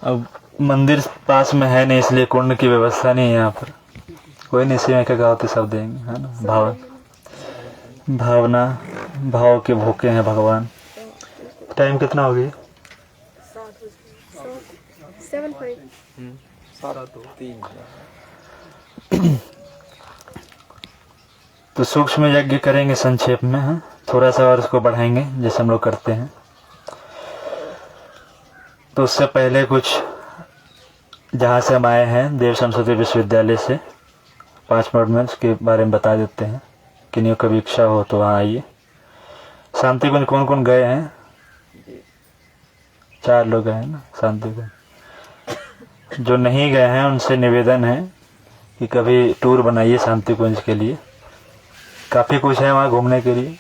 अब मंदिर पास में है नहीं, इसलिए कुंड की व्यवस्था नहीं है यहाँ पर। कोई नहीं, इसी में क्या गाते सब देंगे, है ना। भावना भाव के भूखे हैं भगवान। टाइम कितना हो गया? 7:03। तो सूक्ष्म यज्ञ करेंगे संक्षेप में, है थोड़ा सा और इसको बढ़ाएंगे जैसे हम लोग करते हैं। तो उससे पहले कुछ जहाँ से हम आए हैं देव सरस्वती विश्वविद्यालय से 5 मिनट में उसके बारे में बता देते हैं। किन्हीं को कभी इच्छा हो तो वहाँ आइए। शांति कुंज कौन कौन गए हैं? 4 लोग गए हैं ना शांति कुंज। जो नहीं गए हैं उनसे निवेदन है कि कभी टूर बनाइए शांति कुंज के लिए। काफ़ी कुछ है वहाँ घूमने के लिए,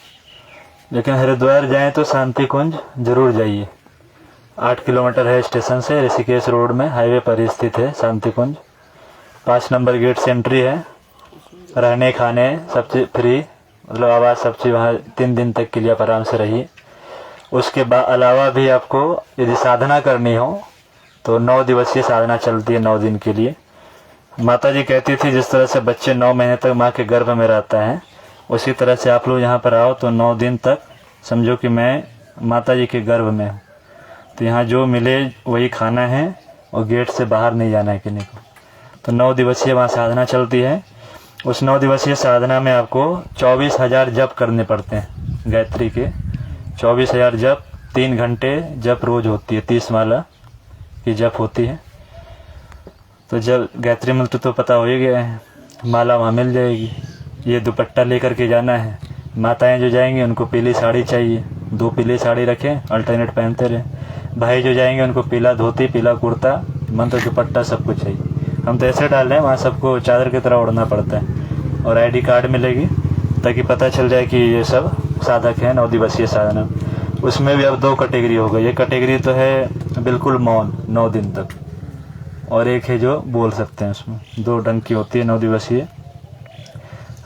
लेकिन हरिद्वार जाएं तो शांति कुंज जरूर जाइए। 8 किलोमीटर है स्टेशन से, ऋषिकेश रोड में हाईवे पर ही स्थित है शांति कुंज। 5 नंबर गेट से एंट्री है। रहने खाने सब चीज़ फ्री, मतलब आवास सब चीज़ वहाँ 3 दिन तक के लिए आप आराम से रहिए। उसके अलावा भी आपको यदि साधना करनी हो तो 9 दिवसीय साधना चलती है 9 दिन के लिए। माता जी कहती थी जिस तरह से बच्चे 9 महीने तक माँ के गर्भ में रहता है, उसी तरह से आप लोग यहाँ पर आओ तो 9 दिन तक समझो कि मैं माता जी के गर्भ में हूँ। तो यहाँ जो मिले वही खाना है और गेट से बाहर नहीं जाना है किसी को। तो 9 दिवसीय वहाँ साधना चलती है। उस 9 दिवसीय साधना में आपको 24,000 जप करने पड़ते हैं गायत्री के। 24,000 जप, 3 घंटे जप रोज होती है। 30 माला की जप होती है। तो जब गायत्री मंत्र तो पता हो ही गया है, माला वहाँ मिल जाएगी। ये दुपट्टा लेकर के जाना है। माताएं जो जाएंगी उनको पीली साड़ी चाहिए, 2 पीली साड़ी रखें, अल्टरनेट पहनते रहें। भाई जो जाएंगे उनको पीला धोती, पीला कुर्ता, मंत्र दुपट्टा सब कुछ चाहिए। हम तो ऐसे डाल रहे हैं, वहाँ सबको चादर की तरह ओढ़ना पड़ता है। और ID कार्ड मिलेगी ताकि पता चल जाए कि ये सब साधक हैं 9 दिवसीय साधना। उसमें भी अब 2 कैटेगरी हो गई। एक कैटेगरी तो है बिल्कुल मौन 9 दिन तक, और एक है जो बोल सकते हैं। उसमें 2 ढंग की होती है 9 दिवसीय।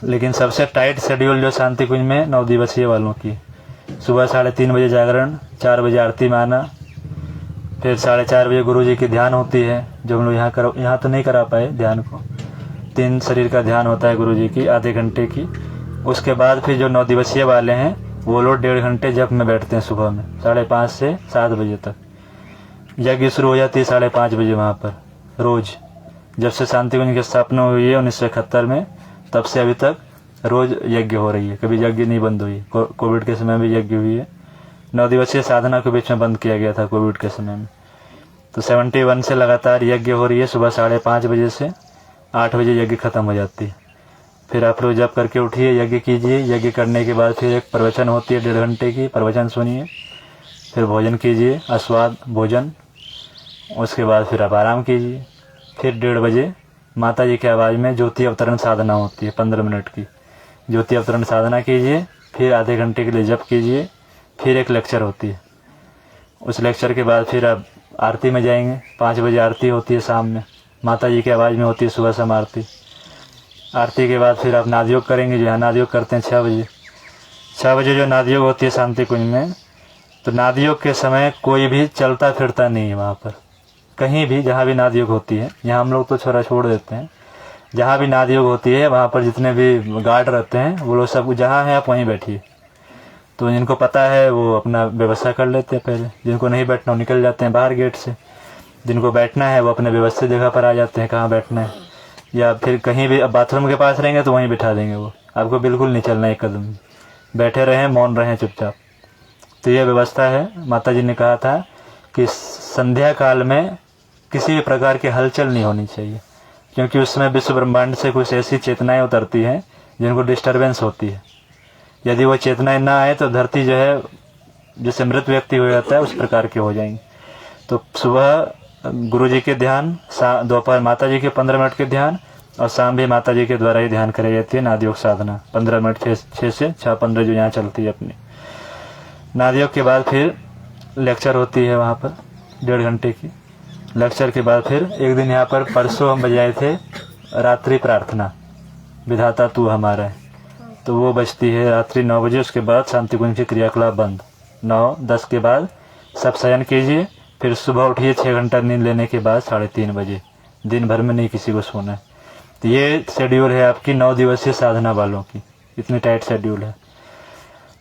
लेकिन सबसे टाइट शेड्यूल जो शांति कुंज में 9 दिवसीय वालों की, सुबह 3:30 बजे जागरण, 4 बजे आरती में आना, फिर 4:30 बजे गुरुजी की ध्यान होती है जो हम लोग यहाँ तो नहीं करा पाए ध्यान को। 3 शरीर का ध्यान होता है गुरुजी की आधे घंटे की। उसके बाद फिर जो 9 दिवसीय वाले हैं वो लोग 1.5 घंटे जप में बैठते हैं सुबह में 5:30 से 7 बजे तक। यज्ञ शुरू हो जाती है 5:30 बजे वहाँ पर रोज। जब से शांति कुंज की स्थापना हुई है 1971 में, तब से अभी तक रोज यज्ञ हो रही है, कभी यज्ञ नहीं बंद हुई। कोविड के समय भी यज्ञ हुई है। 9 दिवसीय साधना के बीच में बंद किया गया था कोविड के समय में। तो 71 से लगातार यज्ञ हो रही है। सुबह 5:30 बजे से 8 बजे यज्ञ खत्म हो जाती है। फिर आप लोग जप करके उठिए, यज्ञ कीजिए। यज्ञ करने के बाद फिर एक प्रवचन होती है 1.5 घंटे की, प्रवचन सुनिए। फिर भोजन कीजिए, आस्वाद भोजन। उसके बाद फिर आप आराम कीजिए। फिर 1:30 बजे माता जी की आवाज़ में ज्योति अवतरण साधना होती है 15 मिनट की। ज्योति अवतरण साधना कीजिए, फिर आधे घंटे के लिए जप कीजिए। फिर एक लेक्चर होती है। उस लेक्चर के बाद फिर आप आरती में जाएंगे। 5 बजे आरती होती है शाम में, माता जी की आवाज़ में होती है सुबह शाम आरती। आरती के बाद फिर आप नादयोग करेंगे, जो यहाँ नादयोग करते हैं 6 बजे। 6 बजे जो नादयोग होती है शांति कुंज में, तो नादयोग के समय कोई भी चलता फिरता नहीं है वहाँ पर। कहीं भी जहाँ भी नादयोग होती है, यहाँ हम लोग तो छोड़ देते हैं। जहाँ भी नादयोग होती है वहाँ पर जितने भी गार्ड रहते हैं वो लोग सब जहाँ हैं आप वहीं बैठिए। तो जिनको पता है वो अपना व्यवस्था कर लेते हैं पहले, जिनको नहीं बैठना वो निकल जाते हैं बाहर गेट से। जिनको बैठना है वो अपने व्यवस्थित जगह पर आ जाते हैं कहाँ बैठना है। या फिर कहीं भी अब बाथरूम के पास रहेंगे तो वहीं बिठा देंगे वो, आपको बिल्कुल नहीं चलना एक कदम भी। बैठे रहें, मौन रहें चुपचाप। तो ये व्यवस्था है। माता जी ने कहा था कि संध्या काल में किसी भी प्रकार की हलचल नहीं होनी चाहिए, क्योंकि उस समय विश्व ब्रह्मांड से कुछ ऐसी चेतनाएं उतरती हैं जिनको डिस्टर्बेंस होती है। यदि वो चेतनाएं ना आए तो धरती जो है जैसे मृत व्यक्ति हो जाता है उस प्रकार के हो जाएंगे। तो सुबह गुरुजी के ध्यान, दोपहर माता जी के 15 मिनट के ध्यान, और शाम भी माता जी के द्वारा ही ध्यान कराई जाती है नादयोग साधना 15 मिनट 6 से 6:15 जो यहाँ चलती है अपनी। नादयोग के बाद फिर लेक्चर होती है वहाँ पर 1.5 घंटे की। लेक्चर के बाद फिर एक दिन यहाँ पर परसों हम बजाए थे रात्रि प्रार्थना, विधाता तू हमारा है, तो वो बजती है रात्रि 9 बजे। उसके बाद शांति कुंज की क्रियाकलाप बंद। 9-10 के बाद सब शयन कीजिए, फिर सुबह उठिए 6 घंटा नींद लेने के बाद 3:30 बजे, दिन भर में नहीं किसी को सोना है। तो ये शेड्यूल है आपकी 9 दिवसीय साधना वालों की, इतनी टाइट शेड्यूल है।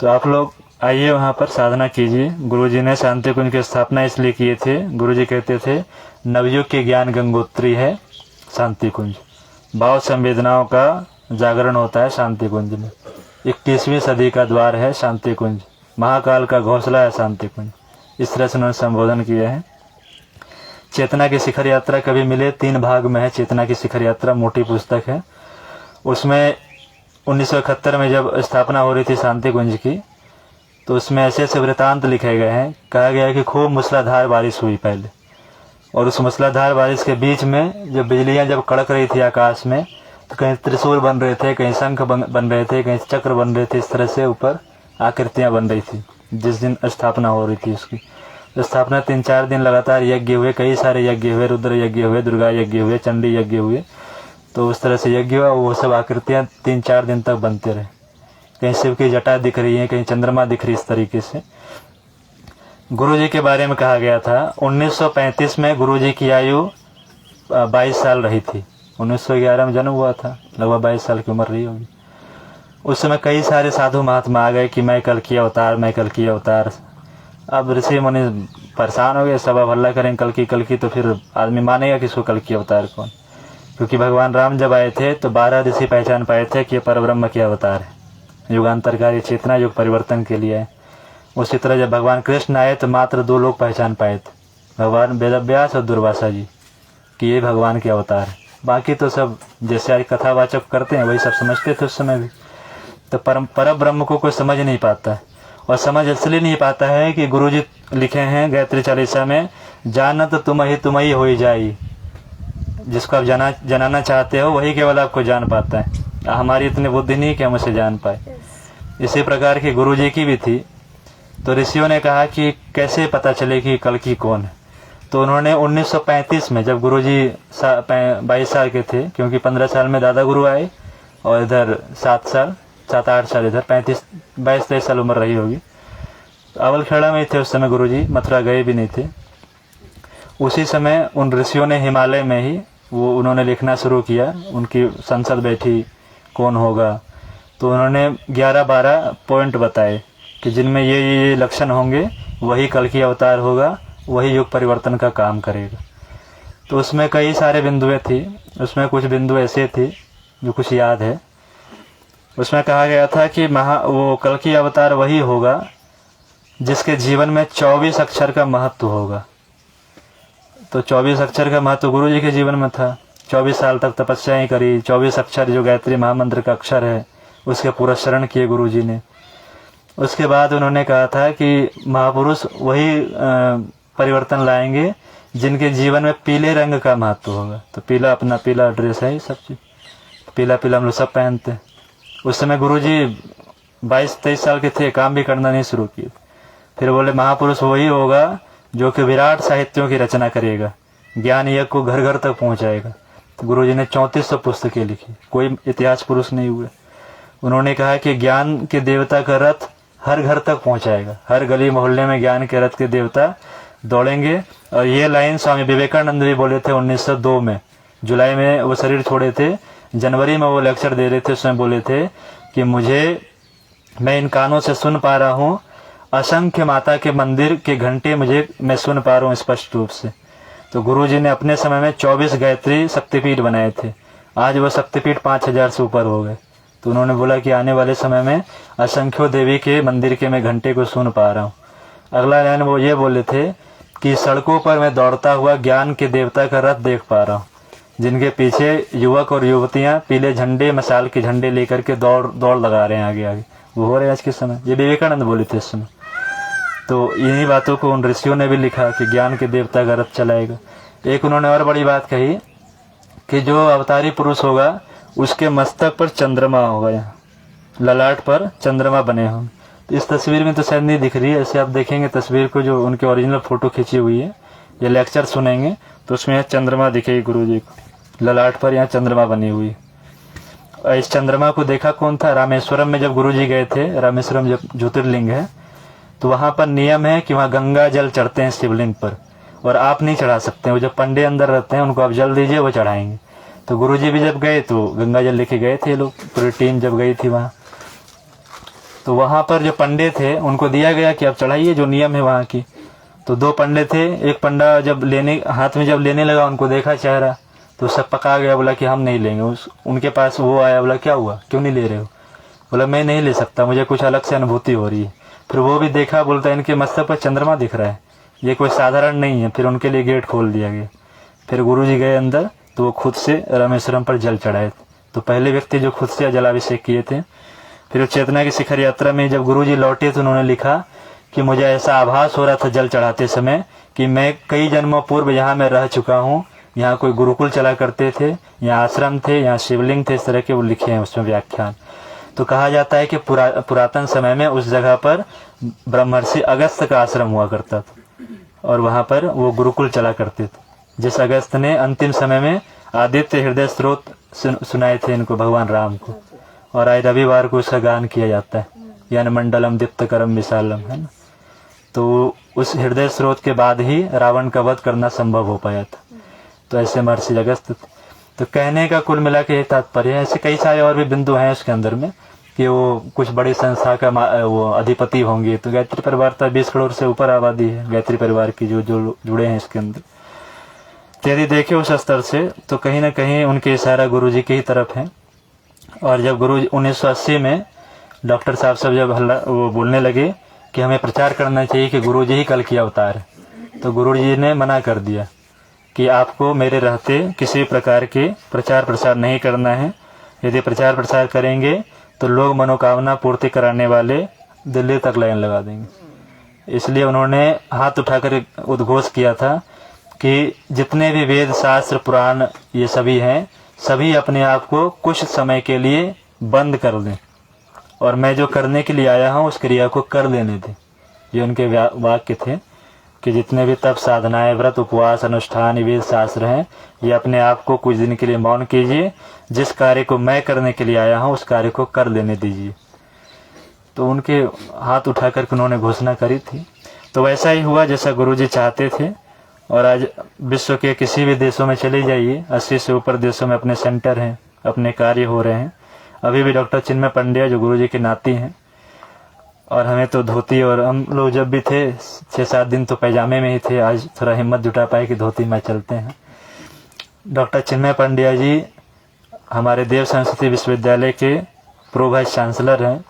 तो आप लोग आइए वहाँ पर साधना कीजिए। गुरुजी ने शांति कुंज की स्थापना इसलिए किए थे, गुरुजी कहते थे नवयुग के ज्ञान गंगोत्री है शांति कुंज, भाव संवेदनाओं का जागरण होता है शांति कुंज में, 21वीं सदी का द्वार है शांति कुंज, महाकाल का घोंसला है शांति कुंज। इस तरह से उन्होंने संबोधन किया है। चेतना की शिखर यात्रा कभी मिले 3 भाग में है। चेतना की शिखर यात्रा मोटी पुस्तक है, उसमें 1971 में जब स्थापना हो रही थी शांति कुंज की, तो उसमें ऐसे ऐसे वृतांत लिखे गए हैं। कहा गया है कि खूब मूसलाधार बारिश हुई पहले, और उस मूसलाधार बारिश के बीच में जब बिजलियां जब कड़क रही थी आकाश में, तो कहीं त्रिशूल बन रहे थे, कहीं शंख बन रहे थे, कहीं चक्र बन रहे थे। इस तरह से ऊपर आकृतियां बन रही थी जिस दिन स्थापना हो रही थी उसकी। स्थापना 3-4 दिन लगातार यज्ञ हुए, कई सारे यज्ञ हुए, रुद्र यज्ञ हुए, दुर्गा यज्ञ हुए, चंडी यज्ञ हुए। तो उस तरह से यज्ञ हुआ, वो सब आकृतियां 3-4 दिन तक बनते रहे। कहीं शिव की जटा दिख रही है, कहीं चंद्रमा दिख रही, इस तरीके से। गुरुजी के बारे में कहा गया था 1935 में गुरुजी की आयु 22 साल रही थी। 1911 में जन्म हुआ था, लगभग 22 साल की उम्र रही होगी। उस समय कई सारे साधु महात्मा आ गए कि मैं कल की अवतार, मैं कल की अवतार। अब ऋषि मुनि परेशान हो गए, सब अब हल्ला करें कल की, तो फिर आदमी मानेगा किसको कल की अवतार कौन। क्योंकि भगवान राम जब आए थे तो 12 ऋषि पहचान पाए थे कि ये परब्रह्म की अवतार है, युगांतरकारी चेतना युग परिवर्तन के लिए है। उसी तरह जब भगवान कृष्ण आए तो मात्र 2 लोग पहचान पाए थे, भगवान वेदव्यास और दुर्वासा जी, कि ये भगवान के अवतार है। बाकी तो सब जैसे आज कथावाचक करते हैं वही सब समझते थे उस समय भी। तो पर ब्रह्म को कोई समझ नहीं पाता है, और समझ इसलिए नहीं पाता है कि गुरुजी लिखे हैं गायत्री चालीसा में, जानत तुम ही हो जाई। जिसको आप जनाना चाहते हो वही केवल आपको जान पाता है। हमारी इतनी बुद्धि नहीं कि हम उसे जान पाए। इसी प्रकार की गुरुजी की भी थी। तो ऋषियों ने कहा कि कैसे पता चले कि कल की कौन है। तो उन्होंने 1935 में जब गुरुजी 22 साल के थे, क्योंकि 15 साल में दादा गुरु आए और इधर 7-8 साल इधर 22-23 साल उम्र रही होगी। अवलखेड़ा में थे उस समय गुरुजी, मथुरा गए भी नहीं थे। उसी समय उन ऋषियों ने हिमालय में ही वो उन्होंने लिखना शुरू किया। उनकी संसद बैठी कौन होगा, तो उन्होंने 11-12 पॉइंट बताए कि जिनमें ये लक्षण होंगे वही कल की अवतार होगा, वही युग परिवर्तन का काम करेगा। तो उसमें कई सारे बिंदुएं थी, उसमें कुछ बिंदु ऐसे थे जो कुछ याद है। उसमें कहा गया था कि वो कल की अवतार वही होगा जिसके जीवन में 24 अक्षर का महत्व होगा। तो 24 अक्षर का महत्व गुरु जी के जीवन में था। 24 साल तक तपस्याएं करी, 24 अक्षर जो गायत्री महामंत्र का अक्षर है उसके पूरा शरण किए गुरु जी ने। उसके बाद उन्होंने कहा था कि महापुरुष वही परिवर्तन लाएंगे जिनके जीवन में पीले रंग का महत्व होगा। तो पीला, अपना पीला ड्रेस है, सब चीज पीला पीला हम लोग सब पहनते हैं। उस समय गुरुजी 22-23 साल के थे, काम भी करना नहीं शुरू किए। फिर बोले महापुरुष वही होगा जो कि विराट साहित्यों की रचना करेगा, ज्ञान यज्ञ को घर घर तक पहुंचाएगा। तो गुरुजी ने 3400 पुस्तकें लिखी, कोई इतिहास पुरुष नहीं हुए। उन्होंने कहा कि ज्ञान के देवता का रथ हर घर तक पहुंचाएगा, हर गली मोहल्ले में ज्ञान के रथ के देवता दौड़ेंगे। और ये लाइन स्वामी विवेकानंद भी बोले थे 1902 में, जुलाई में वो शरीर छोड़े थे, जनवरी में वो लेक्चर दे रहे थे, उसमें बोले थे कि मैं इन कानों से सुन पा रहा हूँ, असंख्य माता के मंदिर के घंटे मैं सुन पा रहा हूँ स्पष्ट रूप से। तो गुरुजी ने अपने समय में 24 गायत्री शक्तिपीठ बनाए थे, आज वो शक्तिपीठ 5000 से ऊपर हो गए। तो उन्होंने बोला कि आने वाले समय में असंख्यों देवी के मंदिर के मैं घंटे को सुन पा रहा हूँ। अगला लाइन वो ये बोले थे कि सड़कों पर मैं दौड़ता हुआ ज्ञान के देवता का रथ देख पा रहा हूँ, जिनके पीछे युवक और युवतियां पीले झंडे, मशाल के झंडे लेकर के दौड़ लगा रहे हैं आगे आगे। वो हो रहे हैं आज के समय, ये विवेकानंद बोले थे इस समय। तो इन्हीं बातों को उन ऋषियों ने भी लिखा कि ज्ञान के देवता का रथ चलाएगा। एक उन्होंने और बड़ी बात कही कि जो अवतारी पुरुष होगा उसके मस्तक पर चंद्रमा होगा, यहाँ ललाट पर चंद्रमा बने हों। तो इस तस्वीर में तो शायद नहीं दिख रही है, ऐसे आप देखेंगे तस्वीर को, जो उनके ओरिजिनल फोटो खींची हुई है, ये लेक्चर सुनेंगे तो उसमें यहाँ चंद्रमा दिखेगी गुरु जी को, ललाट पर यहाँ चंद्रमा बनी हुई। इस चंद्रमा को देखा कौन था? रामेश्वरम में जब गुरु जी गए थे, रामेश्वरम जब ज्योतिर्लिंग है, तो वहां पर नियम है कि वहां गंगा जल चढ़ते हैं शिवलिंग पर, और आप नहीं चढ़ा सकते, वो जो पंडे अंदर रहते हैं उनको आप जल दीजिए, वो चढ़ाएंगे। तो गुरुजी भी जब गए तो गंगा जल लेके गए थे, लोग पूरी टीम जब गई थी वहाँ, तो वहाँ पर जो पंडे थे उनको दिया गया कि आप चढ़ाइए, जो नियम है वहाँ की। तो 2 पंडे थे, एक पंडा जब हाथ में जब लेने लगा, उनको देखा चेहरा तो सब पका गया, बोला कि हम नहीं लेंगे। उनके पास वो आया, बोला क्या हुआ, क्यों नहीं ले रहे हो? बोला मैं नहीं ले सकता, मुझे कुछ अलग से अनुभूति हो रही है। फिर वो भी देखा, बोलता है इनके मस्तक पर चंद्रमा दिख रहा है, ये कोई साधारण नहीं है। फिर उनके लिए गेट खोल दिया गया। फिर गुरुजी गए अंदर, तो वो खुद से रामेश्वरम पर जल चढ़ाए थे। तो पहले व्यक्ति जो खुद से जलाभिषेक किए थे। फिर चेतना की शिखर यात्रा में जब गुरुजी लौटे तो उन्होंने लिखा कि मुझे ऐसा आभास हो रहा था जल चढ़ाते समय कि मैं कई जन्मों पूर्व यहाँ मैं रह चुका हूँ, यहाँ कोई गुरुकुल चला करते थे, यहाँ आश्रम थे, यहाँ शिवलिंग थे, इस तरह के वो लिखे हैं उसमें व्याख्यान। तो कहा जाता है कि पुरातन समय में उस जगह पर ब्रह्मर्षि अगस्त्य का आश्रम हुआ करता था और वहाँ पर वो गुरुकुल चला करते थे, जिस अगस्त्य ने अंतिम समय में आदित्य हृदय स्रोत सुनाए थे इनको, भगवान राम को। और आज रविवार को उसका गान किया जाता है, यानी मंडलम दीप्त करम विशालम, है ना। तो उस हृदय स्रोत के बाद ही रावण का वध करना संभव हो पाया था। तो ऐसे महर्षि अगस्त्य थे। तो कहने का कुल मिला के तात्पर्य है, ऐसे कई सारे और भी बिंदु हैं उसके अंदर में कि वो कुछ बड़ी संस्था का वो अधिपति होंगे। तो गायत्री परिवार तो 20 करोड़ से ऊपर आबादी है गायत्री परिवार की जो जुड़े हैं इसके अंदर। तो यदि देखे उस स्तर से तो कहीं ना कहीं उनके इशारा गुरुजी की ही तरफ है। और जब गुरु 1980 में डॉक्टर साहब सब जब वो बोलने लगे कि हमें प्रचार करना चाहिए कि गुरुजी ही कल की अवतार है, तो गुरुजी ने मना कर दिया कि आपको मेरे रहते किसी प्रकार के प्रचार प्रसार नहीं करना है। यदि प्रचार प्रसार करेंगे तो लोग मनोकामना पूर्ति कराने वाले दिल्ली तक लाइन लगा देंगे। इसलिए उन्होंने हाथ उठाकर उद्घोष किया था कि जितने भी वेद शास्त्र पुराण ये सभी हैं, सभी अपने आप को कुछ समय के लिए बंद कर दें और मैं जो करने के लिए आया हूँ उस क्रिया को कर लेने दें। ये उनके वाक्य थे कि जितने भी तप साधनाएं, व्रत, उपवास, अनुष्ठान, वेद शास्त्र हैं, ये अपने आप को कुछ दिन के लिए मौन कीजिए। जिस कार्य को मैं करने के लिए आया हूँ उस कार्य को कर लेने दीजिए। तो उनके हाथ उठा करके उन्होंने घोषणा करी थी। तो वैसा ही हुआ जैसा गुरुजी चाहते थे। और आज विश्व के किसी भी देशों में चले जाइए, 80 से ऊपर देशों में अपने सेंटर हैं, अपने कार्य हो रहे हैं। अभी भी डॉक्टर चिन्मय पंड्या जो गुरुजी के नाती हैं, और हमें तो धोती, और हम लोग जब भी थे 6-7 दिन तो पैजामे में ही थे। आज थोड़ा हिम्मत जुटा पाए कि धोती में चलते हैं। डॉक्टर चिन्मय पंड्या जी हमारे देव सरस्वती विश्वविद्यालय के प्रो वाइस चांसलर हैं।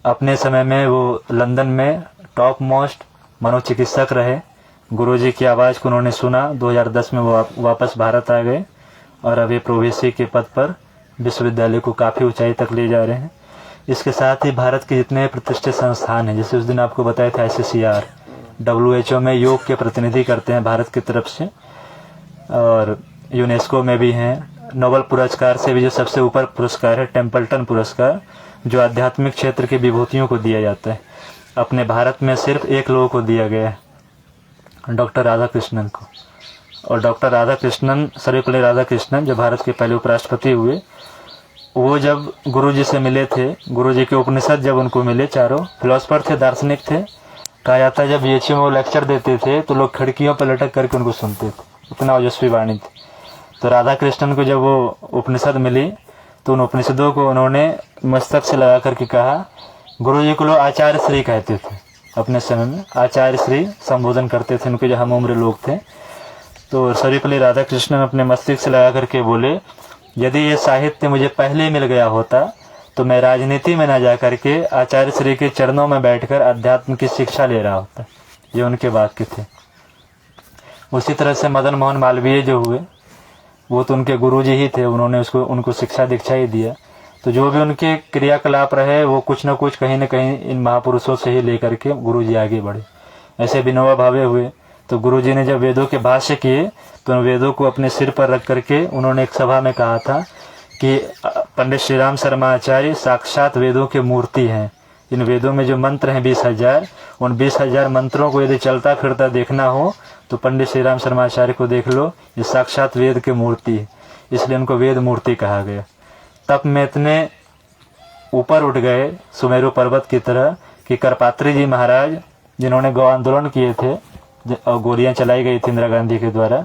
अपने समय में वो लंदन में टॉप मोस्ट मनोचिकित्सक रहे। गुरुजी की आवाज़ को उन्होंने सुना। 2010 में वो वापस भारत आ गए और अभी प्रोवेसी के पद पर विश्वविद्यालय को काफ़ी ऊंचाई तक ले जा रहे हैं। इसके साथ ही भारत के जितने प्रतिष्ठित संस्थान हैं, जैसे उस दिन आपको बताया था ICCR, WHO में योग के प्रतिनिधि करते हैं भारत की तरफ से, और यूनेस्को में भी हैं। नोबेल पुरस्कार से भी जो सबसे ऊपर पुरस्कार है टेम्पल्टन पुरस्कार, जो आध्यात्मिक क्षेत्र की विभूतियों को दिया जाता है, अपने भारत में सिर्फ 1 लोगों को दिया गया है, डॉक्टर राधाकृष्णन को। और डॉक्टर राधाकृष्णन, सर्वपल्ली राधाकृष्णन, जो भारत के पहले उपराष्ट्रपति हुए, वो जब गुरुजी से मिले थे, गुरुजी के उपनिषद जब उनको मिले, चारों फिलोसफर थे, दार्शनिक थे। कहा जाता है जब BHU में वो लेक्चर देते थे तो लोग खिड़कियों पर लटक करके उनको सुनते थे, इतना ओजस्वी वाणी थी। तो राधा कृष्णन को जब वो उपनिषद मिली तो उन उपनिषदों को उन्होंने मस्तक से लगा करके कहा। गुरुजी को लोग आचार्य श्री कहते थे, अपने समय में आचार्य श्री संबोधन करते थे उनके जो हम उम्र लोग थे। तो सर्वपल्ली राधाकृष्णन अपने मस्तिष्क से लगा करके बोले, यदि ये साहित्य मुझे पहले मिल गया होता तो मैं राजनीति में न जा करके आचार्य श्री के चरणों में बैठकर अध्यात्म की शिक्षा ले रहा होता। ये उनके वाक्य थे। उसी तरह से मदन मोहन मालवीय जो हुए, वो तो उनके गुरुजी ही थे, उन्होंने उनको शिक्षा दीक्षा ही दिया। तो जो भी उनके क्रियाकलाप रहे वो कुछ न कुछ कहीं न कहीं इन महापुरुषों से ही लेकर के गुरुजी आगे बढ़े। ऐसे विनोबा भावे हुए, तो गुरुजी ने जब वेदों के भाष्य किए तो वेदों को अपने सिर पर रख करके उन्होंने एक सभा में कहा था कि पंडित श्री राम शर्मा आचार्य साक्षात वेदों की मूर्ति हैं। इन वेदों में जो मंत्र हैं 20,000, उन 20,000 मंत्रों को यदि चलता फिरता देखना हो तो पंडित श्री राम शर्मा आचार्य को देख लो, ये साक्षात वेद की मूर्ति है। इसलिए उनको वेद मूर्ति कहा गया। तप में इतने ऊपर उठ गए सुमेरु पर्वत की तरह कि करपात्री जी महाराज, जिन्होंने गौ आंदोलन किए थे, गोलियां चलाई गई थी इंदिरा गांधी के द्वारा।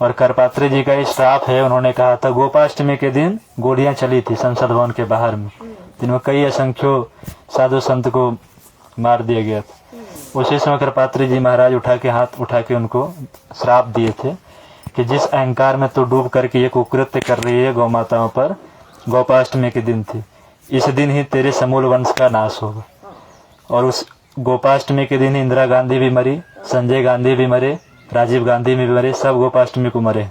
और करपात्री जी का ये श्राप है, उन्होंने कहा था गोपाष्टमी के दिन गोलियां चली थी संसद भवन के बाहर में, जिनमें कई असंख्यों साधु संत को मार दिया गया था। उसी समय करपात्री जी महाराज हाथ उठा के उनको श्राप दिए थे कि जिस अहंकार में तू डूब करके ये कुकृत्य कर रही है गौ माताओं पर, गोपाष्टमी के दिन थी, इस दिन ही तेरे समूल वंश का नाश होगा। और उस गोपाष्टमी के दिन ही इंदिरा गांधी भी मरी, संजय गांधी भी मरे, राजीव गांधी भी मरे, सब गोपाष्टमी को मरे।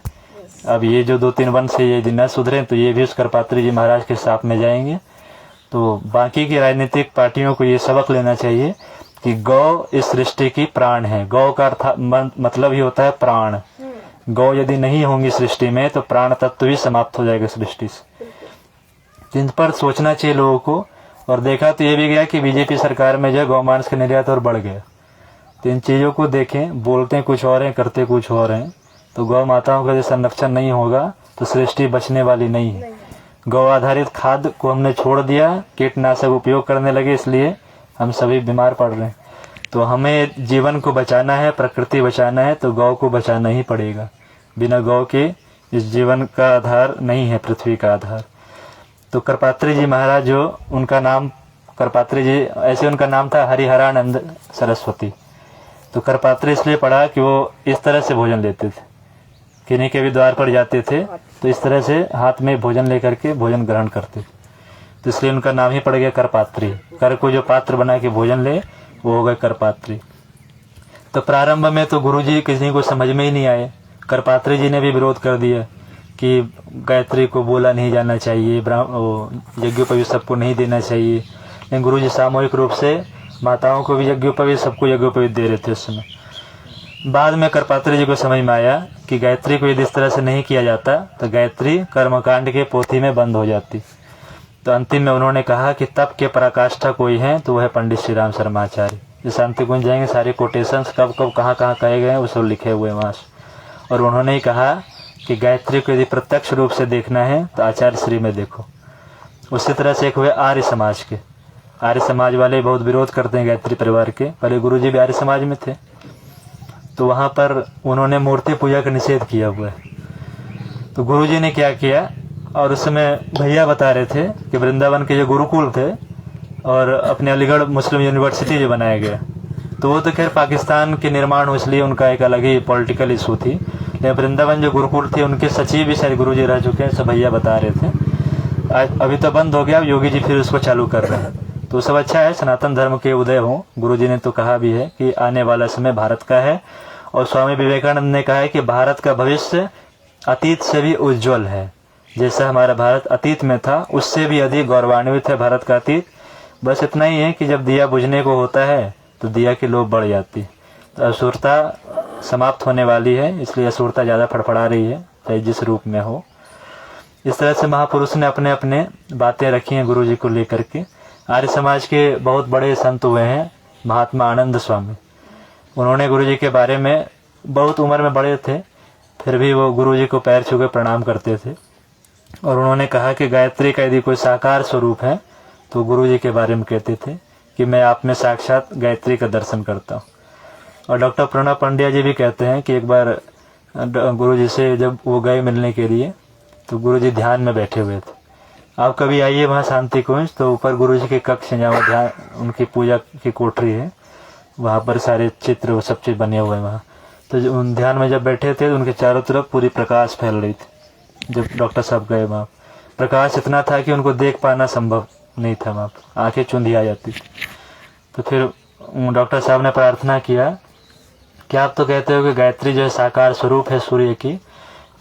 अब ये जो 2-3 वंश है ये दिन न सुधरे तो ये भी उस करपात्री जी महाराज के साथ में जाएंगे। तो बाकी की राजनीतिक पार्टियों को ये सबक लेना चाहिए कि गौ इस सृष्टि की प्राण है। गौ का मतलब ही होता है प्राण। गौ यदि नहीं होंगी सृष्टि में तो प्राण तत्व भी समाप्त हो जाएगा सृष्टि से। इन पर सोचना चाहिए लोगों को। और देखा तो ये भी गया कि बीजेपी सरकार में जो गौमांस का निर्यात और बढ़ गया। तो इन चीज़ों को देखें, बोलते कुछ और हैं, करते कुछ और हैं। तो गौ माताओं का जो संरक्षण नहीं होगा तो सृष्टि बचने वाली नहीं है। गौ आधारित खाद्य को हमने छोड़ दिया, कीटनाशक उपयोग करने लगे, इसलिए हम सभी बीमार पड़ रहे हैं। तो हमें जीवन को बचाना है, प्रकृति बचाना है, तो गौ को बचाना ही पड़ेगा। बिना गौ के इस जीवन का आधार नहीं है, पृथ्वी का आधार। तो करपात्री जी महाराज जो उनका नाम करपात्री जी, ऐसे उनका नाम था हरिहरानंद सरस्वती। तो करपात्री इसलिए पड़ा कि वो इस तरह से भोजन लेते थे, किन्हीं के भी द्वार पर जाते थे तो इस तरह से हाथ में भोजन लेकर के भोजन ग्रहण करते। तो इसलिए उनका नाम ही पड़ गया करपात्री। कर को जो पात्र बना के भोजन ले वो हो गए करपात्री। तो प्रारंभ में तो गुरुजी किसी को समझ में ही नहीं आए। करपात्री जी ने भी विरोध कर दिया कि गायत्री को बोला नहीं जाना चाहिए, यज्ञोपवीत सबको नहीं देना चाहिए। लेकिन गुरुजी सामूहिक रूप से माताओं को भी यज्ञोपवीत, सबको यज्ञोपवीत दे रहे थे उस समय। बाद में करपात्री जी को समझ में आया कि गायत्री को यदि इस तरह से नहीं किया जाता तो गायत्री कर्मकांड के पोथी में बंद हो जाती। तो अंतिम में उन्होंने कहा कि तप के पराकाष्ठा कोई है तो वह है पंडित श्री राम शर्मा आचार्य। जो शांति कुंज जाएंगे सारे कोटेशंस कब कब कहाँ कहाँ कहे गए हैं वो सब लिखे हुए हैं वहाँ से। और उन्होंने ही कहा कि गायत्री को यदि प्रत्यक्ष रूप से देखना है तो आचार्य श्री में देखो। उसी तरह से एक हुए आर्य समाज के। आर्य समाज वाले बहुत विरोध करते हैं गायत्री परिवार के। पहले गुरुजी भी आर्य समाज में थे, तो वहाँ पर उन्होंने मूर्ति पूजा का निषेध किया हुआ है। तो गुरुजी ने क्या किया, और उस समय भैया बता रहे थे कि वृंदावन के जो गुरुकुल थे और अपने अलीगढ़ मुस्लिम यूनिवर्सिटी जो बनाया गया, तो वो तो खैर पाकिस्तान के निर्माण हो इसलिए उनका एक अलग ही पॉलिटिकल इशू थी। लेकिन वृंदावन जो गुरुकुल थे उनके सचिव भी शायद गुरुजी रह चुके हैं, सब भैया बता रहे थे। अभी तो बंद हो गया, योगी जी फिर उसको चालू कर रहे हैं। तो सब अच्छा है, सनातन धर्म के उदय हो। गुरुजी ने तो कहा भी है कि आने वाला समय भारत का है। और स्वामी विवेकानंद ने कहा है कि भारत का भविष्य अतीत से भी उज्जवल है। जैसा हमारा भारत अतीत में था उससे भी अधिक गौरवान्वित है भारत का अतीत। बस इतना ही है कि जब दिया बुझने को होता है तो दिया की लोभ बढ़ जाती है। तो असुरता समाप्त होने वाली है, इसलिए असुरता ज़्यादा फड़फड़ा रही है, चाहे जिस रूप में हो। इस तरह से महापुरुष ने अपने अपने बातें रखी हैं गुरुजी को लेकर के। आर्य समाज के बहुत बड़े संत हुए हैं महात्मा आनंद स्वामी। उन्होंने गुरुजी के बारे में, बहुत उम्र में बड़े थे फिर भी वो गुरुजी को पैर छू के प्रणाम करते थे। और उन्होंने कहा कि गायत्री का यदि कोई साकार स्वरूप है तो गुरुजी के बारे में कहते थे कि मैं आप में साक्षात गायत्री का दर्शन करता हूँ। और डॉक्टर प्रणव पंड्या जी भी कहते हैं कि एक बार गुरुजी से जब वो गए मिलने के लिए तो गुरुजी ध्यान में बैठे हुए थे। आप कभी आइए वहाँ शांति कुंज, तो ऊपर गुरुजी के कक्ष हैं जहाँ ध्यान, उनकी पूजा की कोठरी है, वहाँ पर सारे चित्र वो सब चीज़ बने हुए हैं वहाँ। तो उन ध्यान में जब बैठे थे तो उनके चारों तरफ पूरी प्रकाश फैल रही थी। जब डॉक्टर साहब गए वहाँ प्रकाश इतना था कि उनको देख पाना संभव नहीं था, वहाँ आंखें चुंधी आ जाती। तो फिर डॉक्टर साहब ने प्रार्थना किया कि आप तो कहते हो कि गायत्री जो है साकार स्वरूप है सूर्य की,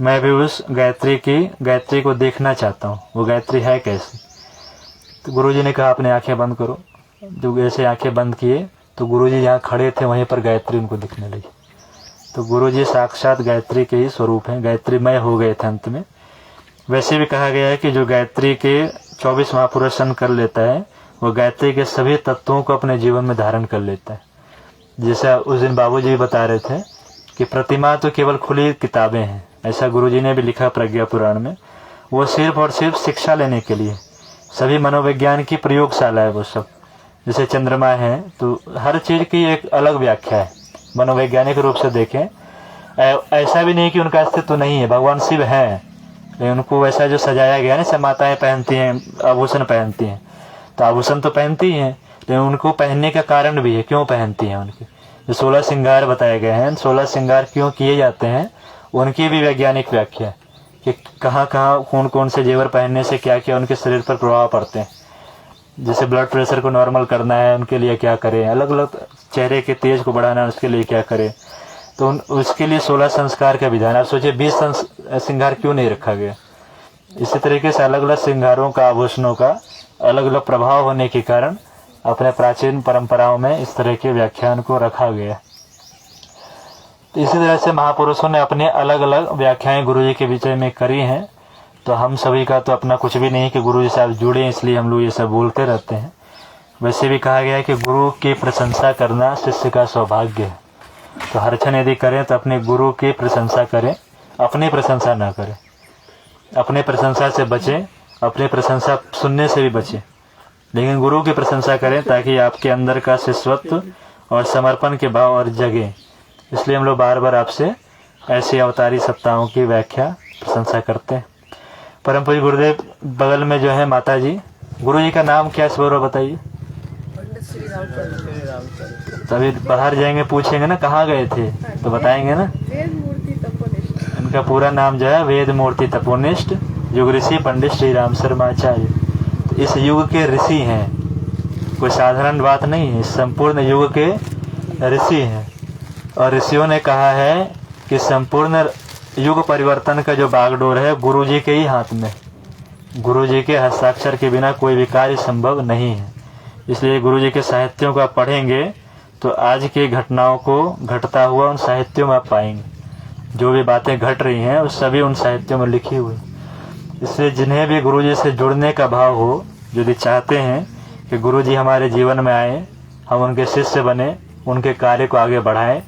मैं भी उस गायत्री को देखना चाहता हूँ, वो गायत्री है कैसी। तो गुरुजी ने कहा अपने आंखें बंद करो। जब ऐसे आंखें बंद किए तो गुरुजी जहाँ खड़े थे वहीं पर गायत्री उनको दिखने लगी। तो गुरुजी साक्षात गायत्री के ही स्वरूप हैं, गायत्रीमय हो गए थे अंत में। वैसे भी कहा गया है कि जो गायत्री के 24 महापुरुषन कर लेता है वो गायत्री के सभी तत्वों को अपने जीवन में धारण कर लेता है। जैसा उस दिन बाबूजी भी बता रहे थे कि प्रतिमा तो केवल खुली किताबें हैं, ऐसा गुरुजी ने भी लिखा प्रज्ञा पुराण में। वो सिर्फ और सिर्फ शिक्षा लेने के लिए, सभी मनोविज्ञान की प्रयोगशाला है वो सब। जैसे चंद्रमा है तो हर चीज़ की एक अलग व्याख्या है। मनोवैज्ञानिक रूप से देखें, ऐसा भी नहीं कि उनका अस्तित्व नहीं है, भगवान शिव हैं, लेकिन उनको वैसा जो सजाया गया ना, सब माताएं पहनती हैं आभूषण पहनती हैं, तो आभूषण तो पहनती हैं, लेकिन उनको पहनने का कारण भी है, क्यों पहनती हैं। उनके जो 16 श्रृंगार बताए गए हैं, 16 श्रृंगार क्यों किए जाते हैं, उनकी भी वैज्ञानिक व्याख्या है कि कहाँ कहाँ कौन कौन से जेवर पहनने से क्या क्या उनके शरीर पर प्रभाव पड़ते हैं। जैसे ब्लड प्रेशर को नॉर्मल करना है उनके लिए क्या करें, अलग अलग चेहरे के तेज को बढ़ाना है उसके लिए क्या करें, तो उसके लिए 16 संस्कार का विधान। आप सोचिए 20 श्रृंगार क्यों नहीं रखा गया। इसी तरीके से अलग अलग श्रृंगारों का, आभूषणों का अलग अलग प्रभाव होने के कारण अपने प्राचीन परंपराओं में इस तरह के व्याख्यान को रखा गया। तो इसी तरह से महापुरुषों ने अपने अलग अलग व्याख्याएं गुरु जी के विषय में करी हैं। तो हम सभी का तो अपना कुछ भी नहीं कि गुरु जी से आप जुड़े, इसलिए हम लोग ये सब बोलते रहते हैं। वैसे भी कहा गया है कि गुरु की प्रशंसा करना शिष्य का सौभाग्य है। तो हर क्षण यदि करें तो अपने गुरु की प्रशंसा करें, अपनी प्रशंसा ना करें। अपने प्रशंसा से बचें, अपनी प्रशंसा सुनने से भी बचें, लेकिन गुरु की प्रशंसा करें ताकि आपके अंदर का शिष्यत्व और समर्पण के भाव और जगे। इसलिए हम लोग बार बार आपसे ऐसे अवतारी सप्ताहों की व्याख्या प्रशंसा करते हैं। परम पूज्य गुरुदेव बगल में जो है माता जी, गुरु जी का नाम क्या है गौरव बताइए। तभी बाहर जाएंगे पूछेंगे ना कहाँ गए थे तो बताएंगे ना। इनका पूरा नाम जो है वेद मूर्ति तपोनिष्ठ युग ऋषि पंडित श्री राम शर्माचार्य। तो इस युग के ऋषि हैं, कोई साधारण बात नहीं है, संपूर्ण युग के ऋषि हैं। और ऋषियों ने कहा है कि संपूर्ण युग परिवर्तन का जो बागडोर है गुरु जी के ही हाथ में। गुरु जी के हस्ताक्षर के बिना कोई भी कार्य संभव नहीं है। इसलिए गुरु जी के साहित्यों को आप पढ़ेंगे तो आज की घटनाओं को घटता हुआ उन साहित्यों में आप पाएंगे। जो भी बातें घट रही हैं वो सभी उन साहित्यों में लिखी हुई। इसलिए जिन्हें भी गुरु जी से जुड़ने का भाव हो, यदि चाहते हैं कि गुरु जी हमारे जीवन में आए, हम उनके शिष्य बने, उनके कार्य को आगे बढ़ाएं,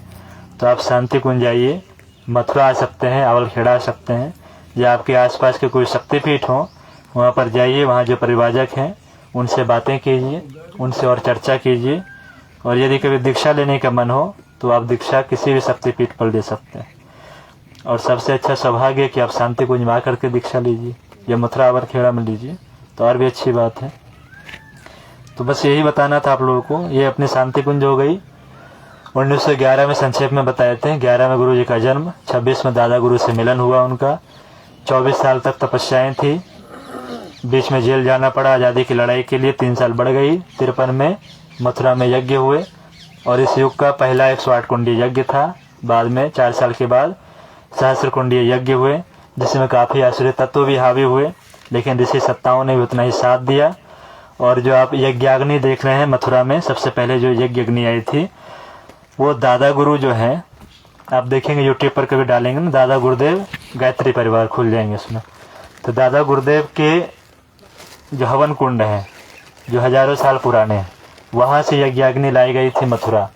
तो आप शांति कुंज जाइए, मथुरा आ सकते हैं, अवलखेड़ा आ सकते हैं, या आपके आसपास के कोई शक्तिपीठ हो वहाँ पर जाइए। वहाँ जो परिवाजक हैं उनसे बातें कीजिए, उनसे और चर्चा कीजिए। और यदि कभी दीक्षा लेने का मन हो तो आप दीक्षा किसी भी शक्तिपीठ पर ले सकते हैं। और सबसे अच्छा सौभाग्य है कि आप शांति कुंज में आकर के दीक्षा लीजिए या मथुरा अवलखेड़ा में लीजिए, तो और भी अच्छी बात है। तो बस यही बताना था आप लोगों को। ये अपनी शांति कुंज हो गई। 1911 में संक्षेप में बताए थे। 11 में गुरु जी का जन्म, 26 में दादा गुरु से मिलन हुआ उनका, 24 साल तक तपस्याएं थी, बीच में जेल जाना पड़ा आज़ादी की लड़ाई के लिए, 3 साल बढ़ गई। 53 में मथुरा में यज्ञ हुए और इस युग का पहला 108 कुंडीय यज्ञ था। बाद में 4 साल के बाद सहस्त्र कुंडीय यज्ञ हुए, जिसमें काफ़ी आश्चर्य तत्व भी हावी हुए, लेकिन ऋषि सत्ताओं ने भी उतना ही साथ दिया। और जो आप यज्ञाग्नि देख रहे हैं मथुरा में, सबसे पहले जो यज्ञ अग्नि आई थी वो दादा गुरु जो हैं, आप देखेंगे यूट्यूब पर कभी डालेंगे ना, दादा गुरुदेव गायत्री परिवार खुल जाएंगे उसमें। तो दादा गुरुदेव के जो हवन कुंड हैं जो हजारों साल पुराने हैं, वहाँ से यज्ञाग्नि लाई गई थी मथुरा।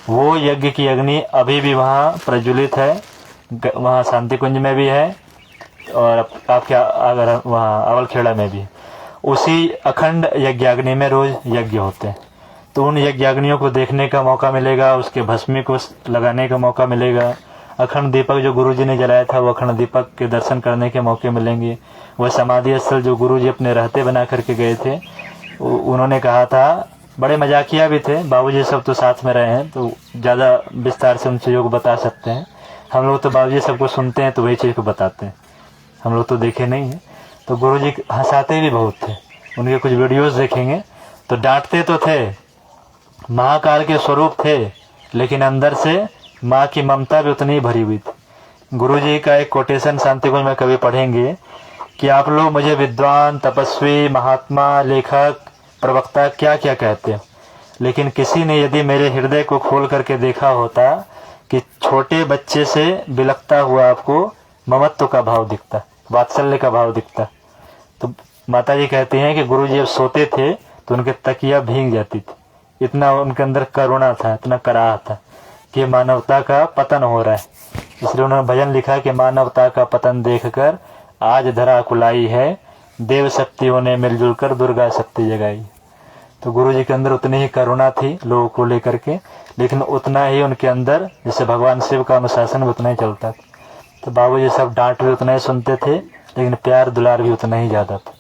वो यज्ञ की अग्नि अभी भी वहाँ प्रज्वलित है, वहाँ शांति कुंज में भी है और आपके अगर वहाँ अवलखेड़ा में भी। उसी अखंड यज्ञाग्नि में रोज यज्ञ होते हैं। तो उन यज्ञाग्नियों को देखने का मौका मिलेगा, उसके भस्मी को लगाने का मौका मिलेगा। अखंड दीपक जो गुरुजी ने जलाया था वो अखंड दीपक के दर्शन करने के मौके मिलेंगे। वह समाधि स्थल जो गुरुजी अपने रहते बना करके गए थे, उन्होंने कहा था, बड़े मजाकिया भी थे, बाबूजी सब तो साथ में रहे हैं तो ज़्यादा विस्तार से उन चीज़ों को बता सकते हैं। हम लोग तो बाबूजी सबको सुनते हैं तो वही चीज़ को बताते हैं, हम लोग तो देखे नहीं हैं। तो गुरुजी हंसाते भी बहुत थे। उनके कुछ वीडियोस देखेंगे तो डांटते तो थे, महाकाल के स्वरूप थे, लेकिन अंदर से माँ की ममता भी उतनी ही भरी हुई थी। गुरुजी का एक कोटेशन शांति कुंज में कभी पढ़ेंगे कि आप लोग मुझे विद्वान, तपस्वी, महात्मा, लेखक, प्रवक्ता क्या क्या कहते हैं, लेकिन किसी ने यदि मेरे हृदय को खोल करके देखा होता कि छोटे बच्चे से बिलखता हुआ आपको ममत्व का भाव दिखता, वात्सल्य का भाव दिखता। तो माता जी कहती हैं कि गुरुजी जब सोते थे तो उनके तकिया भीग जाती थी, इतना उनके अंदर करुणा था, इतना कराह था कि मानवता का पतन हो रहा है। इसलिए उन्होंने भजन लिखा कि मानवता का पतन देखकर आज धरा कुलाई है, देव शक्तियों ने मिलजुल कर दुर्गा शक्ति जगाई। तो गुरु जी के अंदर उतनी ही करुणा थी लोगों को लेकर के। लेकिन उतना ही उनके अंदर, जैसे भगवान शिव का अनुशासन भी उतना ही चलता था। तो बाबूजी सब डांट भी उतना ही सुनते थे, लेकिन प्यार दुलार भी उतना ही ज़्यादा था।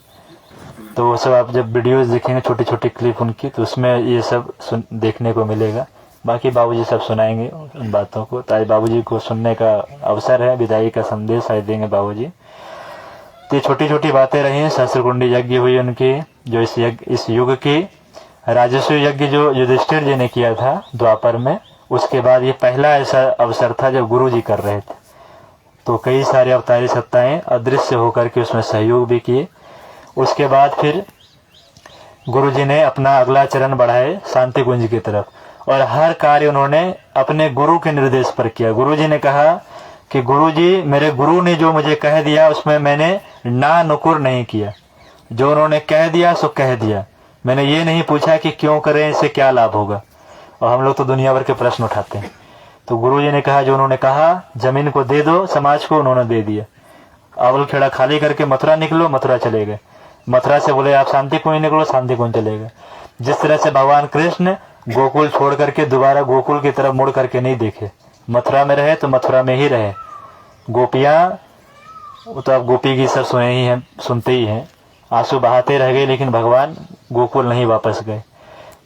तो वो सब आप जब वीडियोस देखेंगे, छोटी छोटी क्लिप उनकी, तो उसमें ये सब देखने को मिलेगा। बाकी बाबूजी सब सुनाएंगे उन बातों को, ताकि बाबूजी को सुनने का अवसर है, विदाई का संदेश आए देंगे बाबूजी। तो छोटी छोटी बातें रही हैं। सहस्त्रकुंडी यज्ञ हुई उनकी, जो इस युग की राजस्व यज्ञ जो युधिष्ठिर जी ने किया था द्वापर में, उसके बाद ये पहला ऐसा अवसर था जब गुरु जी कर रहे थे। तो कई सारे अवतारी सत्ताएं अदृश्य होकर के उसमें सहयोग भी किए। उसके बाद फिर गुरु जी ने अपना अगला चरण बढ़ाए शांति कुंज की तरफ, और हर कार्य उन्होंने अपने गुरु के निर्देश पर किया। गुरु जी ने कहा कि गुरु जी, मेरे गुरु ने जो मुझे कह दिया उसमें मैंने ना नुकुर नहीं किया। जो उन्होंने कह दिया सो कह दिया। मैंने ये नहीं पूछा कि क्यों करें, इससे क्या लाभ होगा। और हम लोग तो दुनिया भर के प्रश्न उठाते हैं। तो गुरु जी ने कहा, जो उन्होंने कहा जमीन को दे दो समाज को, उन्होंने दे दिया। अवल खेड़ा खाली करके मथुरा निकलो, मथुरा चले गए। मथुरा से बोले आप शांति कुंज निकलो, शांति कुंज चले गए। जिस तरह से भगवान कृष्ण गोकुल छोड़ करके दोबारा गोकुल की तरफ मुड़ करके नहीं देखे, मथुरा में रहे तो मथुरा में ही रहे। गोपियां, वो तो आप गोपी की सब सुने ही हैं, सुनते ही हैं, आंसू बहाते रह गए, लेकिन भगवान गोकुल नहीं वापस गए।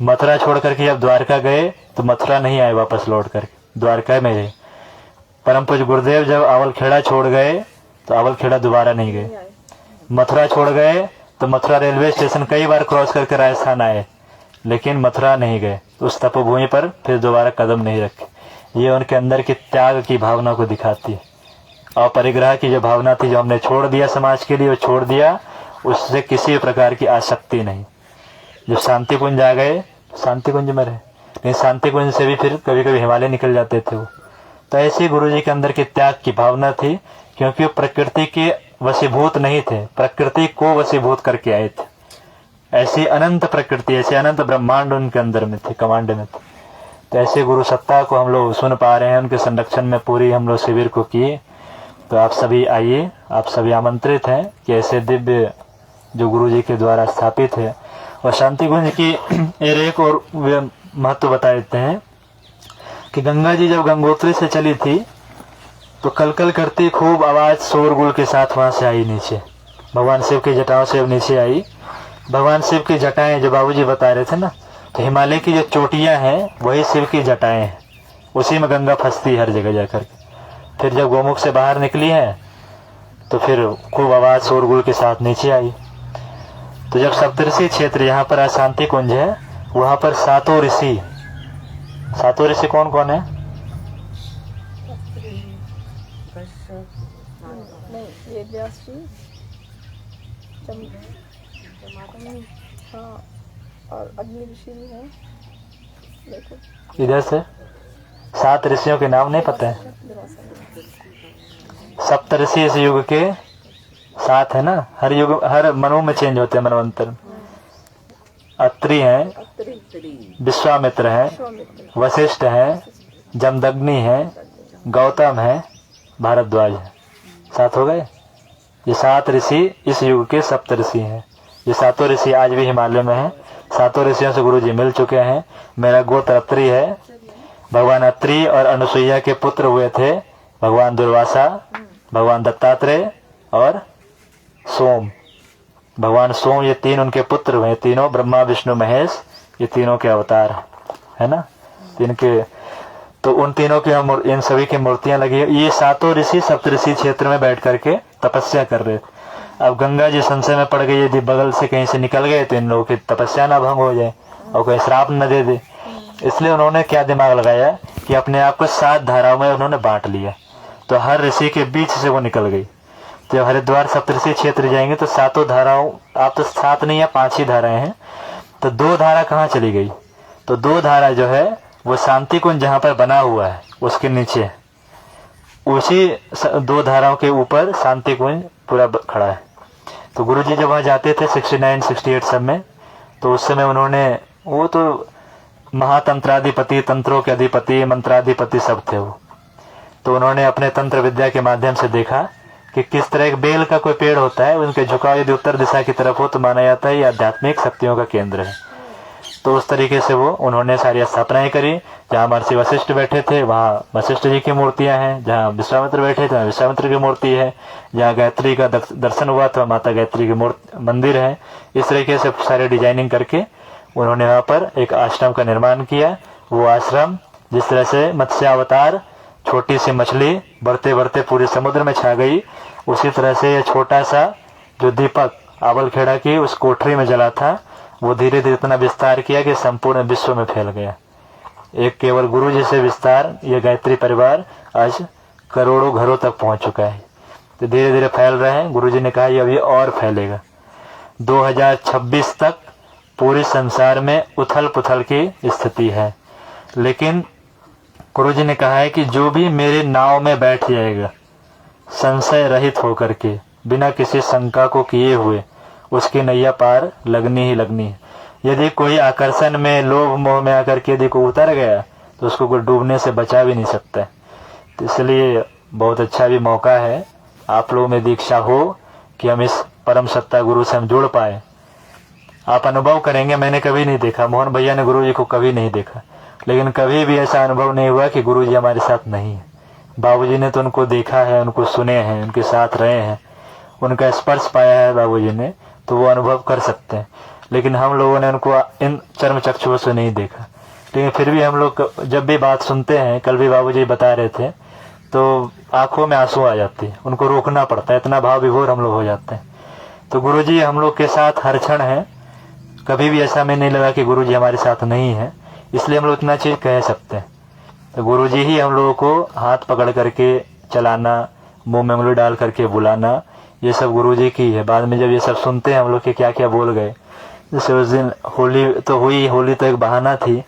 मथुरा छोड़ करके जब द्वारका गए तो मथुरा नहीं आए वापस लौट करके, द्वारका में रहे। परम पूज्य गुरुदेव जब अवलखेड़ा छोड़ गए तो अवलखेड़ा दोबारा नहीं गए। मथुरा छोड़ गए तो मथुरा रेलवे स्टेशन कई बार क्रॉस करके राजस्थान आए, लेकिन मथुरा नहीं गए। उस तपोभूमि पर फिर दोबारा कदम नहीं रखे। ये उनके अंदर की त्याग की भावना को दिखाती है। और परिग्रह की जो भावना थी, जो हमने छोड़ दिया समाज के लिए, वो छोड़ दिया, उससे किसी प्रकार की आसक्ति नहीं। जब शांति कुंज आ गए, शांति कुंज में रहे, लेकिन शांति कुंज से भी फिर कभी कभी हिमालय निकल जाते थे वो। तो ऐसे गुरु जी के अंदर की त्याग की भावना थी, क्योंकि वो प्रकृति के वशीभूत नहीं थे, प्रकृति को वशीभूत करके आए थे। ऐसी अनंत प्रकृति, ऐसे अनंत ब्रह्मांड उनके अंदर में थे, कमांड में थे। तो ऐसे गुरु सत्ता को हम लोग सुन पा रहे हैं, उनके संरक्षण में पूरी हम लोग शिविर को किए। तो आप सभी आइए, आप सभी आमंत्रित हैं कि ऐसे दिव्य जो गुरु जी के द्वारा स्थापित है। और शांति कुंज की एक और महत्व बता देते हैं कि गंगा जी जब गंगोत्री से चली थी तो कलकल करती खूब आवाज शोरगुल के साथ वहां से आई नीचे, भगवान शिव की जटाओं से नीचे आई। भगवान शिव की जटाएं जो बाबूजी बता रहे थे ना, तो हिमालय की जो चोटियां हैं वही शिव की जटाएं हैं, उसी में गंगा फंसती है हर जगह जाकर के। फिर जब गोमुख से बाहर निकली है तो फिर खूब आवाज शोरगुल के साथ नीचे आई। तो जब सप्तऋषि क्षेत्र, यहाँ पर आज शांति कुंज है, वहां पर सातों ऋषि, सातों ऋषि कौन कौन है? और अग्नि ऋषि भी है। इधर से 7 ऋषियों के नाम नहीं पता है? सप्तऋषि इस युग के 7 है ना, हर युग हर मनु में चेंज होते हैं, मनवंतर। अत्रि है, विश्वामित्र है, वशिष्ठ है, जमदग्नि है, गौतम है, भारद्वाज है। 7 हो गए। ये 7 ऋषि इस युग के सप्तऋषि हैं। ये सातों ऋषि आज भी हिमालय में हैं। सातों ऋषियों से गुरु जी मिल चुके हैं। मेरा गोत्र अत्रि है। भगवान अत्रि और अनुसुईया के पुत्र हुए थे भगवान दुर्वासा, भगवान दत्तात्रेय और सोम। भगवान सोम, ये 3 उनके पुत्र हुए। तीनों ब्रह्मा विष्णु महेश, ये तीनों के अवतार है ना। इनके तो उन तीनों की इन सभी की मूर्तियां लगी है। ये सातों ऋषि सप्तऋषि क्षेत्र में बैठ करके तपस्या कर रहे थे। अब गंगा जी संशय में पड़ गई, यदि बगल से कहीं से निकल गए तो इन लोगों की तपस्या ना भंग हो जाए और कोई श्राप न दे दे। इसलिए उन्होंने क्या दिमाग लगाया कि अपने आप को 7 धाराओं में उन्होंने बांट लिया। तो हर ऋषि के बीच से वो निकल गई। तो जब हरिद्वार सप्तऋषि क्षेत्र जाएंगे तो 7 धाराओं, आप तो 7 नहीं है 5 ही धाराएं हैं। तो 2 धारा कहाँ चली गई? तो 2 धारा जो है वो शांति कुंज जहाँ पर बना हुआ है उसके नीचे, उसी 2 धाराओं के ऊपर शांति कुंज पूरा खड़ा है। तो गुरु जी जब वहाँ जाते थे 69, 68 सब में, तो उस समय उन्होंने, वो तो महातंत्राधिपति, तंत्रों के अधिपति, मंत्राधिपति सब थे वो। तो उन्होंने अपने तंत्र विद्या के माध्यम से देखा कि किस तरह एक बेल का कोई पेड़ होता है, उनके झुकाव यदि उत्तर दिशा की तरफ हो तो माना जाता है ये आध्यात्मिक शक्तियों का केंद्र है। तो उस तरीके से वो उन्होंने सारी स्थापनाएं करी। जहाँ महर्षि वशिष्ठ बैठे थे वहाँ वशिष्ठ जी की मूर्तियां हैं, जहाँ विश्वामित्र बैठे थे वहाँ विश्वामित्र की मूर्ति है, जहाँ गायत्री का दर्शन हुआ तो माता गायत्री की मंदिर है। इस तरीके से सारे डिजाइनिंग करके उन्होंने वहाँ पर एक आश्रम का निर्माण किया। वो आश्रम जिस तरह से मत्स्यावतार छोटी सी मछली बढ़ते बढ़ते पूरे समुद्र में छा गई, उसी तरह से ये छोटा सा जो दीपक आवलखेड़ा की उस कोठरी में जला था वो धीरे धीरे इतना विस्तार किया कि संपूर्ण विश्व में फैल गया। एक केवल गुरु जी से विस्तार ये गायत्री परिवार आज करोड़ों घरों तक पहुंच चुका है। तो धीरे धीरे फैल रहे हैं। गुरु जी ने कहा ये अभी और फैलेगा। 2026 तक पूरे संसार में उथल पुथल की स्थिति है, लेकिन गुरु जी ने कहा है कि जो भी मेरे नाव में बैठ जाएगा संशय रहित होकर के बिना किसी शंका को किए हुए, उसकी नैया पार लगनी ही लगनी है। यदि कोई आकर्षण में लोभ मोह में आकर के यदि कोई उतर गया तो उसको कोई डूबने से बचा भी नहीं सकता है। तो इसलिए बहुत अच्छा भी मौका है, आप लोगों में दीक्षा हो कि हम इस परम सत्ता गुरु से हम जुड़ पाए। आप अनुभव करेंगे, मैंने कभी नहीं देखा, मोहन भैया ने गुरु जी को कभी नहीं देखा, लेकिन कभी भी ऐसा अनुभव नहीं हुआ कि गुरु जी हमारे साथ नहीं है। बाबूजी ने तो उनको देखा है, उनको सुने हैं, उनके साथ रहे हैं, उनका स्पर्श पाया है बाबूजी ने, तो वो अनुभव कर सकते हैं। लेकिन हम लोगों ने उनको इन चर्म चक्षुओं से नहीं देखा, लेकिन फिर भी हम लोग जब भी बात सुनते हैं, कल भी बाबूजी बता रहे थे, तो आंखों में आंसू आ जाते हैं, उनको रोकना पड़ता है, इतना भाव विभोर हम लोग हो जाते हैं। तो गुरुजी हम लोग के साथ हर क्षण है, कभी भी ऐसा में नहीं लगा कि गुरुजी हमारे साथ नहीं है, इसलिए हम लोग इतना चीज कह सकते हैं। तो गुरुजी ही हम लोगों को हाथ पकड़ करके चलाना, मुंह में उंगली डाल करके बुलाना, ये सब गुरुजी की है। बाद में जब ये सब सुनते हैं हम लोग कि क्या क्या बोल गए, जैसे उस दिन होली तो हुई, होली तो एक बहाना थी,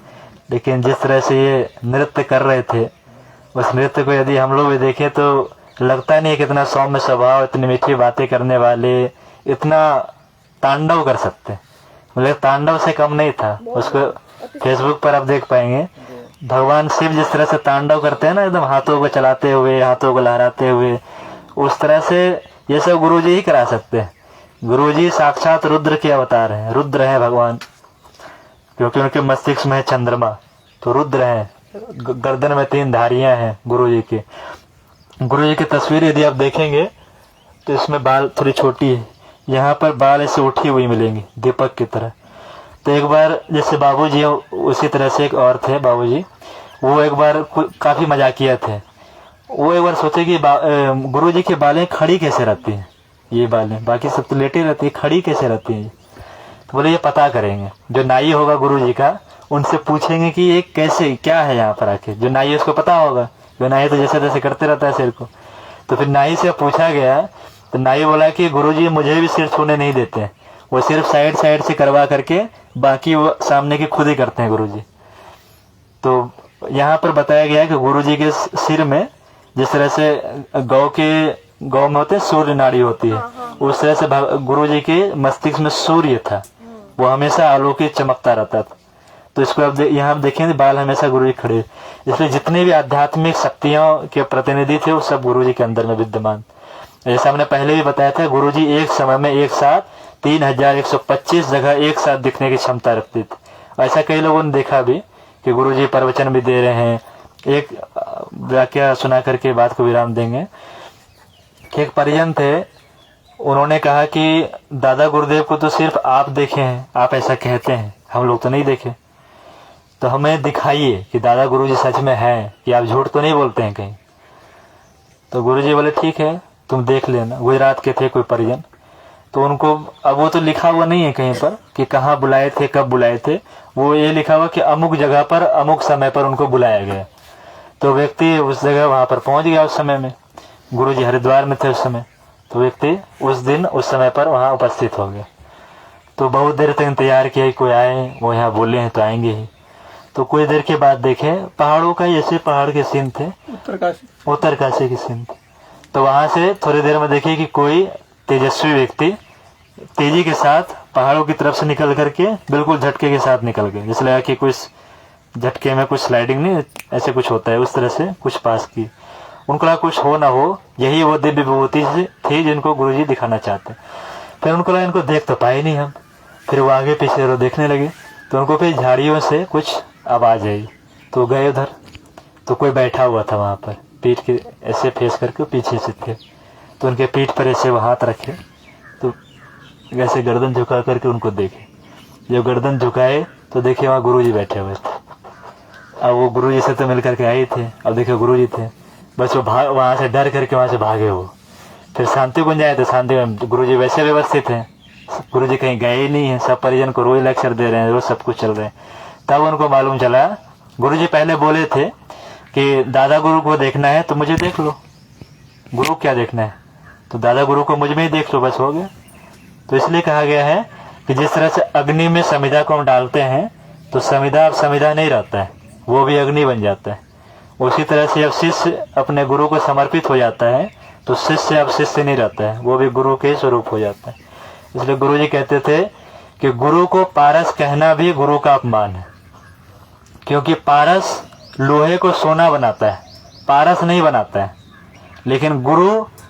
लेकिन जिस तरह से ये नृत्य कर रहे थे, उस नृत्य को यदि हम लोग भी देखें तो लगता नहीं है कितना सौम्य स्वभाव, इतनी मीठी बातें करने वाले इतना तांडव कर सकते। मतलब तांडव से कम नहीं था। उसको फेसबुक पर आप देख पाएंगे, भगवान शिव जिस तरह से तांडव करते हैं ना, एकदम हाथों को चलाते हुए, हाथों को लहराते हुए, उस तरह से ये सब गुरुजी ही करा सकते हैं। गुरुजी साक्षात रुद्र के अवतार हैं, रुद्र हैं भगवान, क्योंकि उनके मस्तिष्क में है चंद्रमा, तो रुद्र हैं। गर्दन में 3 धारियां हैं गुरुजी की। गुरुजी की तस्वीर यदि आप देखेंगे तो इसमें बाल थोड़ी छोटी है, यहाँ पर बाल ऐसे उठी हुई मिलेंगी दीपक की तरह। तो एक बार जैसे बाबूजी, उसी तरह से एक और थे बाबूजी, वो एक बार काफी मजाकिया थे। वो एक बार सोचे कि गुरुजी की बालें खड़ी कैसे रहती हैं, ये बालें बाकी सब तो लेटी रहती है, खड़ी कैसे रहती हैं। तो बोले ये पता करेंगे, जो नाई होगा गुरुजी का उनसे पूछेंगे कि ये कैसे क्या है यहाँ पर आके। जो नाई उसको पता होगा, जो नाई तो जैसे तैसे करते रहता है सिर को। तो फिर नाई से पूछा गया, तो नाई बोला कि गुरुजी मुझे भी सिर छूने नहीं देते हैं, वो सिर्फ साइड साइड से करवा करके बाकी वो सामने के खुद ही करते हैं गुरुजी। तो यहाँ पर बताया गया है कि गुरुजी के सिर में जिस तरह से गौ में होते हैं सूर्य नाड़ी होती है, उस तरह से गुरुजी के मस्तिष्क में सूर्य था, वो हमेशा आलोकित चमकता रहता था। तो इसको अब यहाँ देखेंगे बाल हमेशा गुरुजी खड़े, इसलिए जितने भी आध्यात्मिक शक्तियों के प्रतिनिधि थे वो सब गुरुजी के अंदर में विद्यमान। जैसा हमने पहले भी बताया था, गुरुजी एक समय में एक साथ 3125 जगह एक साथ दिखने की क्षमता रखते थे। ऐसा कई लोगों ने देखा भी कि गुरुजी प्रवचन भी दे रहे हैं। एक वाक्य सुना करके बात को विराम देंगे। एक परिजन थे, उन्होंने कहा कि दादा गुरुदेव को तो सिर्फ आप देखे हैं, आप ऐसा कहते हैं, हम लोग तो नहीं देखे, तो हमें दिखाइए कि दादा गुरुजी सच में है, कि आप झूठ तो नहीं बोलते हैं कहीं। तो गुरुजी बोले ठीक है तुम देख लेना। गुजरात के थे कोई परिजन, तो उनको अब वो तो लिखा हुआ नहीं है कहीं पर कि कहाँ बुलाए थे, कब बुलाए थे, वो ये लिखा हुआ कि अमुक जगह पर अमुक समय पर उनको बुलाया गया। तो व्यक्ति उस जगह वहां पर पहुंच गया उस समय में, गुरुजी हरिद्वार में थे उस समय, तो व्यक्ति उस दिन उस समय पर वहां उपस्थित हो गया। तो बहुत देर तक इंतजार किया कोई आए, वो यहाँ बोले हैं तो आएंगे ही। तो कुछ देर के बाद देखे पहाड़ों का, ऐसे पहाड़ के सीन थे, उत्तरकाशी के सीन थे। तो वहां से थोड़ी देर में देखिए कि कोई तेजस्वी व्यक्ति तेजी के साथ पहाड़ों की तरफ से निकल करके बिल्कुल झटके के साथ निकल गए, जैसे लगा कि कुछ झटके में कुछ स्लाइडिंग नहीं ऐसे कुछ होता है, उस तरह से कुछ पास की। उनको लगा कुछ हो ना हो, यही वो दिव्य विभूति थी जिनको गुरुजी दिखाना चाहते। फिर उनको लगा इनको देख तो पाए नहीं हम, फिर वो आगे पीछे देखने लगे, तो उनको फिर झाड़ियों से कुछ आवाज़ आई, तो गए उधर, तो कोई बैठा हुआ था वहाँ पर, पीठ के ऐसे फेस करके पीछे से थे, तो उनके पीठ पर ऐसे वो हाथ रखे, तो ऐसे गर्दन झुका करके उनको देखे। जब गर्दन झुकाए तो देखिए वहाँ गुरुजी बैठे हुए थे। अब वो गुरुजी से तो मिल करके आए थे, अब देखिए गुरुजी थे, बस वो वहाँ से डर करके वहाँ से भागे वो। फिर शांति कुंज आए तो शांति गुरुजी वैसे व्यवस्थित हैं, गुरुजी कहीं गए ही नहीं है, सब परिजन को रोज लेक्चर दे रहे हैं, रोज सब कुछ चल रहे हैं। तब उनको मालूम चला, गुरुजी पहले बोले थे कि दादा गुरु को देखना है तो मुझे देख लो, गुरु क्या देखना है, तो दादा गुरु को मुझ में ही देख लो, बस हो गया। तो इसलिए कहा गया है कि जिस तरह से अग्नि में समिधा को हम डालते हैं तो समिधा अब समिधा नहीं रहता है, वो भी अग्नि बन जाता है। उसी तरह से जब शिष्य अपने गुरु को समर्पित हो जाता है तो शिष्य अब शिष्य नहीं रहता है, वो भी गुरु के स्वरूप हो जाता है। इसलिए गुरु जी कहते थे कि गुरु को पारस कहना भी गुरु का अपमान है, क्योंकि पारस लोहे को सोना बनाता है, पारस नहीं बनाता है, लेकिन गुरु